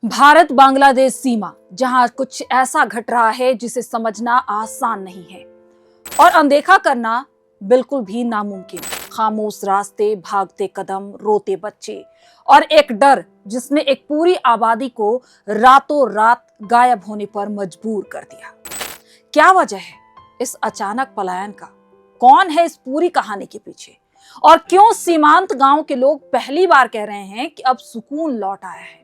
भारत बांग्लादेश सीमा, जहां कुछ ऐसा घट रहा है जिसे समझना आसान नहीं है और अनदेखा करना बिल्कुल भी नामुमकिन। खामोश रास्ते, भागते कदम, रोते बच्चे और एक डर जिसने एक पूरी आबादी को रातों रात गायब होने पर मजबूर कर दिया। क्या वजह है इस अचानक पलायन का? कौन है इस पूरी कहानी के पीछे? और क्यों सीमांत गांव के लोग पहली बार कह रहे हैं कि अब सुकून लौट आया है?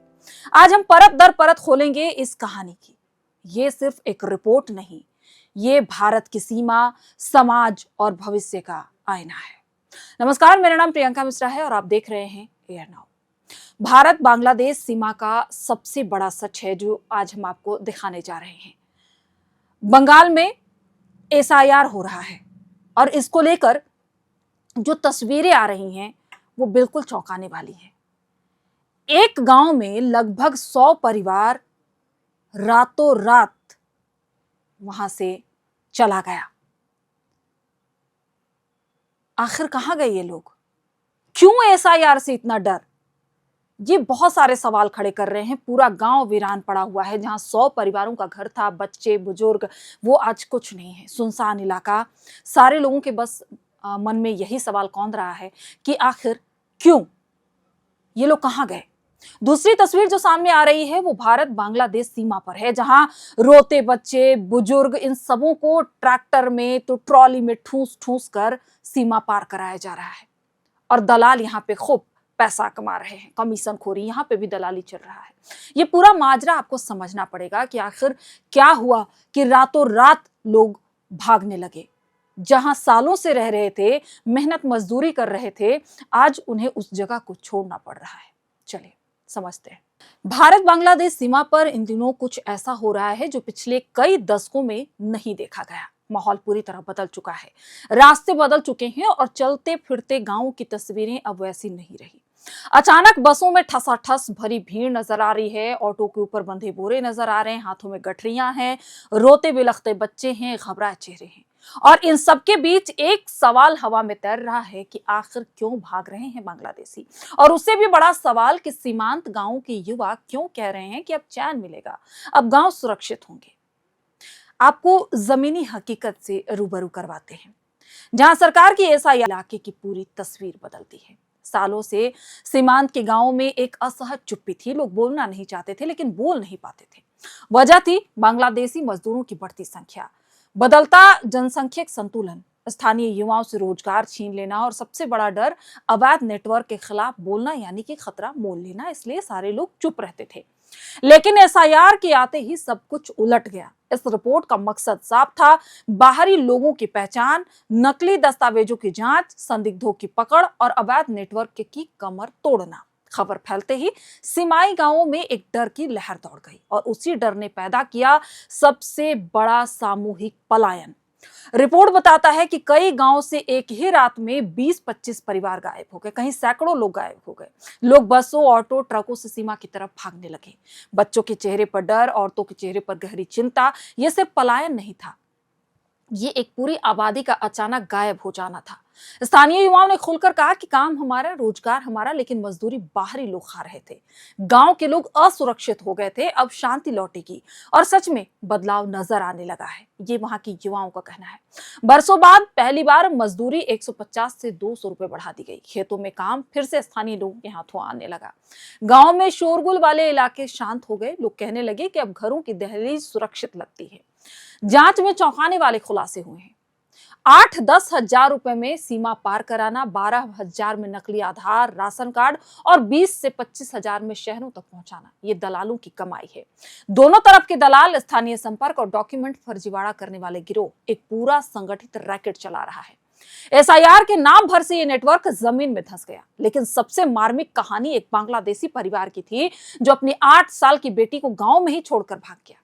आज हम परत दर परत खोलेंगे इस कहानी की। ये सिर्फ एक रिपोर्ट नहीं, ये भारत की सीमा, समाज और भविष्य का आईना है। नमस्कार, मेरा नाम प्रियंका मिश्रा है और आप देख रहे हैं एयर नाउ। भारत बांग्लादेश सीमा का सबसे बड़ा सच है जो आज हम आपको दिखाने जा रहे हैं। बंगाल में एसआईआर हो रहा है और इसको लेकर जो तस्वीरें आ रही हैं वो बिल्कुल चौंकाने वाली हैं। एक गांव में लगभग 100 परिवार रातों रात वहां से चला गया। आखिर कहां गए ये लोग? क्यों एसआईआर से इतना डर? ये बहुत सारे सवाल खड़े कर रहे हैं। पूरा गांव वीरान पड़ा हुआ है। जहां 100 परिवारों का घर था, बच्चे बुजुर्ग, वो आज कुछ नहीं है। सुनसान इलाका। सारे लोगों के बस मन में यही सवाल कौंध रहा है कि आखिर क्यों ये लोग कहां गए। दूसरी तस्वीर जो सामने आ रही है वो भारत बांग्लादेश सीमा पर है, जहां रोते बच्चे बुजुर्ग इन सबों को ट्रैक्टर में तो ट्रॉली में ठूस ठूस कर सीमा पार कराया जा रहा है। और दलाल यहाँ पे खूब पैसा कमा रहे हैं, कमीशन खोरी, यहाँ पे भी दलाली चल रहा है। ये पूरा माजरा आपको समझना पड़ेगा कि आखिर क्या हुआ कि रातों रात लोग भागने लगे। जहां सालों से रह रहे थे, मेहनत मजदूरी कर रहे थे, आज उन्हें उस जगह को छोड़ना पड़ रहा है। चलिए समझते हैं। भारत बांग्लादेश सीमा पर इन दिनों कुछ ऐसा हो रहा है जो पिछले कई दशकों में नहीं देखा गया। माहौल पूरी तरह बदल चुका है, रास्ते बदल चुके हैं और चलते फिरते गांवों की तस्वीरें अब वैसी नहीं रही। अचानक बसों में ठसाठस भरी भीड़ नजर आ रही है, ऑटो के ऊपर बंधे बोरे नजर आ रहे हैं, हाथों में गठरियां हैं, रोते बिलखते बच्चे हैं, घबराए चेहरे हैं। और इन सबके बीच एक सवाल हवा में तैर रहा है कि आखिर क्यों भाग रहे हैं बांग्लादेशी। और उससे भी बड़ा सवाल कि सीमांत गांवों के युवा क्यों कह रहे हैं कि अब चैन मिलेगा, अब गांव सुरक्षित होंगे। आपको जमीनी हकीकत से रूबरू करवाते हैं, जहां सरकार की ऐसा इलाके की पूरी तस्वीर बदलती है। सालों से सीमांत के गांवों में एक असहज चुप्पी थी। लोग बोलना नहीं चाहते थे, लेकिन बोल नहीं पाते थे। वजह थी बांग्लादेशी मजदूरों की बढ़ती संख्या, बदलता जनसंख्यिक संतुलन, स्थानीय युवाओं से रोजगार छीन लेना और सबसे बड़ा डर अवैध नेटवर्क के खिलाफ बोलना, यानी कि खतरा मोल लेना। इसलिए सारे लोग चुप रहते थे। लेकिन एसआईआर के आते ही सब कुछ उलट गया। इस रिपोर्ट का मकसद साफ था, बाहरी लोगों की पहचान, नकली दस्तावेजों की जांच, संदिग्धों की पकड़ और अवैध नेटवर्क की कमर तोड़ना। खबर फैलते ही सीमाई गांवों में एक डर की लहर दौड़ गई और उसी डर ने पैदा किया सबसे बड़ा सामूहिक पलायन। रिपोर्ट बताता है कि कई गांव से एक ही रात में 20-25 परिवार गायब हो गए, कहीं सैकड़ों लोग गायब हो गए। लोग बसों, ऑटो, ट्रकों से सीमा की तरफ भागने लगे। बच्चों के चेहरे पर डर, औरतों के चेहरे पर गहरी चिंता। यह सिर्फ पलायन नहीं था, ये एक पूरी आबादी का अचानक गायब हो जाना था। स्थानीय युवाओं ने खुलकर कहा कि काम हमारा, रोजगार हमारा, लेकिन मजदूरी बाहरी लोग खा रहे थे। गांव के लोग असुरक्षित हो गए थे, अब शांति लौटेगी और सच में बदलाव नजर आने लगा है, ये वहां की युवाओं का कहना है। बरसों बाद पहली बार मजदूरी 150 से 200 रुपए बढ़ा दी गई। खेतों में काम फिर से स्थानीय लोगों के हाथों आने लगा। गांव में शोरगुल वाले इलाके शांत हो गए। लोग कहने लगे कि अब घरों की दहलीज सुरक्षित लगती है। जांच में चौंकाने वाले खुलासे हुए हैं। 8-10 हजार रुपए में सीमा पार कराना, 12,000 में नकली आधार, राशन कार्ड और 20 से 25 हजार में शहरों तक पहुंचाना, ये दलालों की कमाई है। दोनों तरफ के दलाल, स्थानीय संपर्क और डॉक्यूमेंट फर्जीवाड़ा करने वाले गिरोह एक पूरा संगठित रैकेट चला रहा है। एसआईआर के नाम भर से ये नेटवर्क जमीन में धंस गया। लेकिन सबसे मार्मिक कहानी एक बांग्लादेशी परिवार की थी जो अपनी 8 साल की बेटी को गांव में ही छोड़कर भाग गया।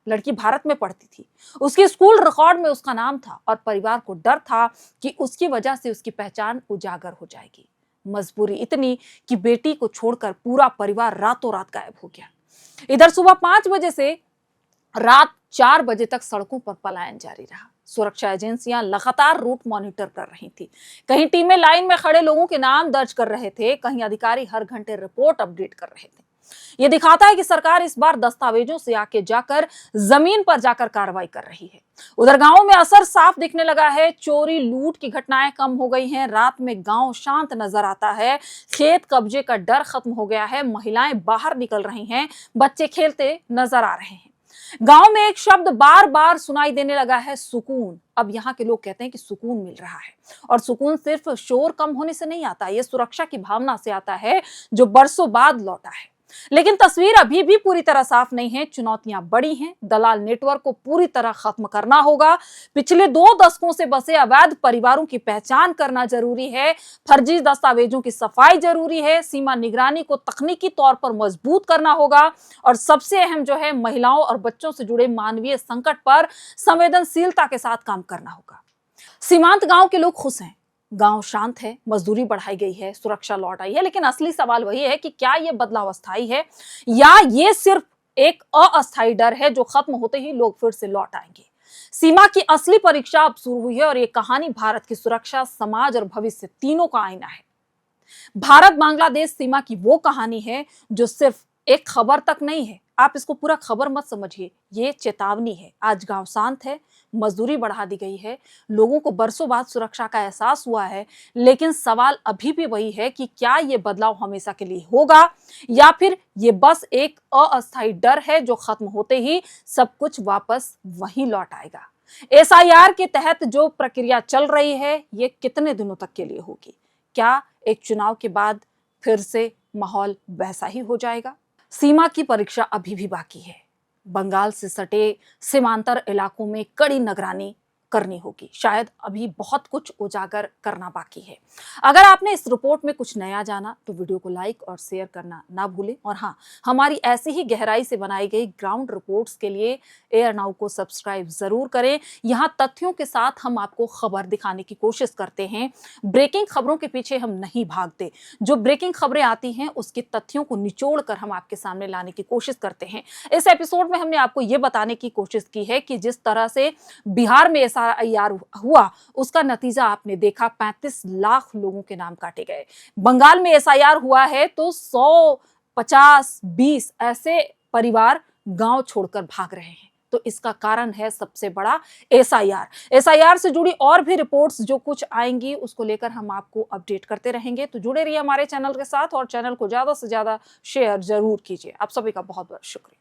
लड़की भारत में पढ़ती थी, उसके स्कूल रिकॉर्ड में उसका नाम था और परिवार को डर था कि उसकी वजह से उसकी पहचान उजागर हो जाएगी। मजबूरी इतनी कि बेटी को छोड़कर पूरा परिवार रातों रात गायब हो गया। इधर सुबह 5 बजे से रात 4 बजे तक सड़कों पर पलायन जारी रहा। सुरक्षा एजेंसियां लगातार रूट मॉनिटर कर रही थी। कहीं टीमें लाइन में खड़े लोगों के नाम दर्ज कर रहे थे, कहीं अधिकारी हर घंटे रिपोर्ट अपडेट कर रहे थे। ये दिखाता है कि सरकार इस बार दस्तावेजों से आके जाकर जमीन पर जाकर कार्रवाई कर रही है। उधर गांवों में असर साफ दिखने लगा है। चोरी लूट की घटनाएं कम हो गई हैं। रात में गांव शांत नजर आता है। खेत कब्जे का डर खत्म हो गया है। महिलाएं बाहर निकल रही हैं। बच्चे खेलते नजर आ रहे हैं। गांव में एक शब्द बार बार सुनाई देने लगा है, सुकून। अब यहाँ के लोग कहते हैं कि सुकून मिल रहा है, और सुकून सिर्फ शोर कम होने से नहीं आता, ये सुरक्षा की भावना से आता है जो बरसों बाद लौटा है। लेकिन तस्वीर अभी भी पूरी तरह साफ नहीं है। चुनौतियां बड़ी हैं। दलाल नेटवर्क को पूरी तरह खत्म करना होगा। पिछले 2 दशकों से बसे अवैध परिवारों की पहचान करना जरूरी है। फर्जी दस्तावेजों की सफाई जरूरी है। सीमा निगरानी को तकनीकी तौर पर मजबूत करना होगा, और सबसे अहम जो है, महिलाओं और बच्चों से जुड़े मानवीय संकट पर संवेदनशीलता के साथ काम करना होगा। सीमांत गांव के लोग खुश हैं। गांव शांत है, मजदूरी बढ़ाई गई है, सुरक्षा लौट आई है। लेकिन असली सवाल वही है कि क्या यह बदलाव अस्थायी है, या ये सिर्फ एक अस्थायी डर है जो खत्म होते ही लोग फिर से लौट आएंगे। सीमा की असली परीक्षा अब शुरू हुई है, और ये कहानी भारत की सुरक्षा, समाज और भविष्य तीनों का आईना है। भारत बांग्लादेश सीमा की वो कहानी है जो सिर्फ एक खबर तक नहीं है। आप इसको पूरा खबर मत समझिए, ये चेतावनी है। आज गांव शांत है, मजदूरी बढ़ा दी गई है, लोगों को बरसों बाद सुरक्षा का एहसास हुआ है। लेकिन सवाल अभी भी वही है कि क्या ये बदलाव हमेशा के लिए होगा, या फिर ये बस एक अस्थायी डर है जो खत्म होते ही सब कुछ वापस वहीं लौट आएगा। एसआईआर के तहत जो प्रक्रिया चल रही है, ये कितने दिनों तक के लिए होगी? क्या एक चुनाव के बाद फिर से माहौल वैसा ही हो जाएगा? सीमा की परीक्षा अभी भी बाकी है। बंगाल से सटे सीमांतर इलाकों में कड़ी निगरानी करनी होगी। शायद अभी बहुत कुछ उजागर करना बाकी है। अगर आपने इस रिपोर्ट में कुछ नया जाना तो वीडियो को लाइक और शेयर करना ना भूलें। और हाँ, हमारी ऐसी ही गहराई से बनाई गई ग्राउंड रिपोर्ट्स के लिए एयर नाउ को सब्सक्राइब जरूर करें। यहाँ तथ्यों के साथ हम आपको खबर दिखाने की कोशिश करते हैं। ब्रेकिंग खबरों के पीछे हम नहीं भागते। जो ब्रेकिंग खबरें आती हैं उसके तथ्यों को निचोड़ कर हम आपके सामने लाने की कोशिश करते हैं। इस एपिसोड में हमने आपको ये बताने की कोशिश की है कि जिस तरह से बिहार में एसआईआर हुआ, उसका नतीजा आपने देखा। 35 लाख लोगों के नाम काटे गए। बंगाल में एसआईआर हुआ है तो 100, 50, 20 ऐसे परिवार गांव छोड़कर भाग रहे हैं। तो इसका कारण है सबसे बड़ा एसआईआर से जुड़ी और भी रिपोर्ट्स जो कुछ आएंगी उसको लेकर हम आपको अपडेट करते रहेंगे। तो जुड़े रहिए हमारे चैनल के साथ, और चैनल को ज्यादा से ज्यादा शेयर जरूर कीजिए। आप सभी का बहुत बहुत शुक्रिया।